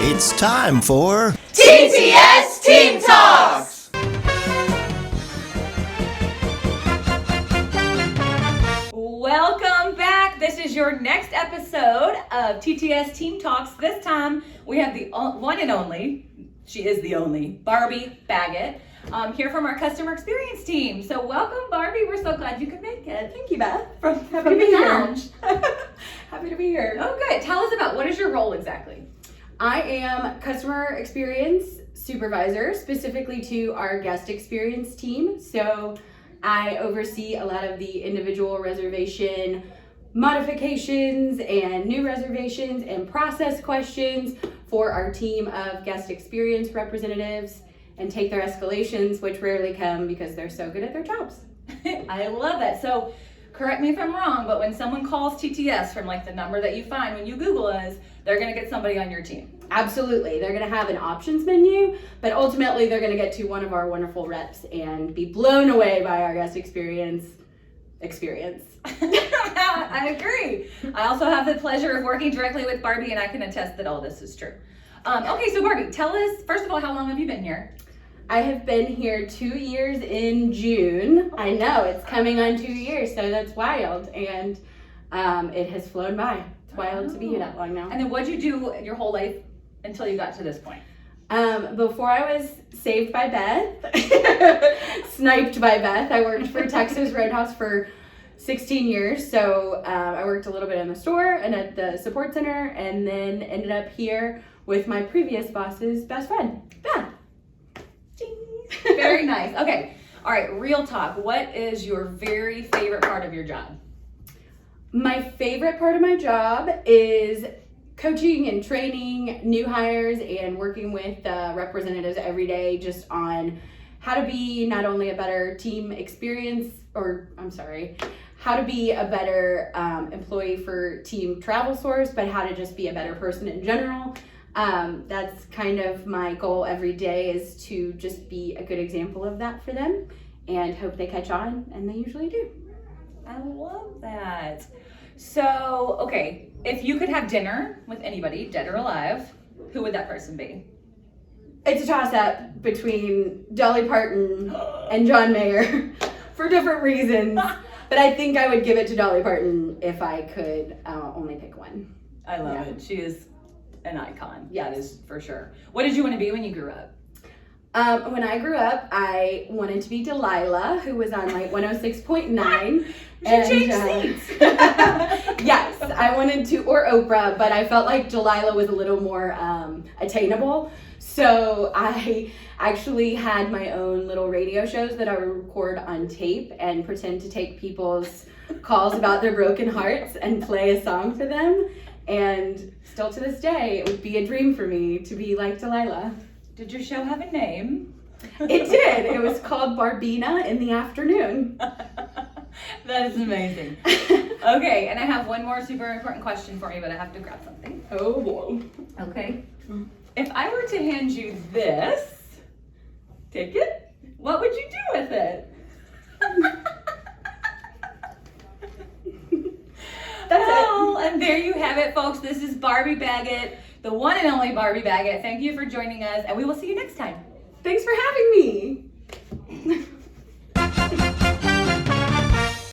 It's time for TTS Team Talks! Welcome back. This is your next episode of TTS Team Talks. This time we have the one and only, she is the only, Barbie Baggett, here from our customer experience team. So welcome, Barbie. We're so glad you could make it. Thank you, Beth. Happy to be here. Happy to be here. Oh, good. Tell us about, what is your role exactly? I am Customer Experience Supervisor, specifically to our guest experience team. So I oversee a lot of the individual reservation modifications and new reservations and process questions for our team of guest experience representatives and take their escalations, which rarely come because they're so good at their jobs. I love that. So correct me if I'm wrong, but when someone calls TTS from like the number that you find when you Google us, they're going to get somebody on your team. Absolutely. They're going to have an options menu, but ultimately they're going to get to one of our wonderful reps and be blown away by our guest experience. I agree. I also have the pleasure of working directly with Barbie, and I can attest that all this is true. Okay, so Barbie, tell us, first of all, how long have you been here? I have been here 2 years in June. I know, it's coming on 2 years, so that's wild. And it has flown by. It's wild to be here that long now. And then what'd you do your whole life until you got to this point? Before I was saved by Beth, sniped by Beth, I worked for Texas Roadhouse for 16 years. So I worked a little bit in the store and at the support center, and then ended up here with my previous boss's best friend, Beth. Very nice. Okay. All right. Real talk. What is your very favorite part of your job? My favorite part of my job is coaching and training new hires and working with representatives every day just on how to be not only a better team experience, how to be a better employee for Team Travel Source, but how to just be a better person in general. That's kind of my goal every day, is to just be a good example of that for them and hope they catch on, and they usually do. I love that. So, okay, if you could have dinner with anybody, dead or alive, who would that person be? It's a toss-up between Dolly Parton and John Mayer for different reasons, but I think I would give it to Dolly Parton if I could only pick one. I love it. She is an icon. Yeah, that is for sure. What did you want to be when you grew up? When I grew up, I wanted to be Delilah, who was on like 106.9. She changed seats. Yes, I wanted to, or Oprah, but I felt like Delilah was a little more attainable. So I actually had my own little radio shows that I would record on tape and pretend to take people's calls about their broken hearts and play a song for them. And still to this day, it would be a dream for me to be like Delilah. Did your show have a name? It did. It was called Barbina in the Afternoon. That is amazing. Okay, and I have one more super important question for you, but I have to grab something. Oh boy. Okay. If I were to hand you this ticket, what would you do with it? And there you have it, folks. This is Barbie Baggett, the one and only Barbie Baggett. Thank you for joining us, and we will see you next time. Thanks for having me.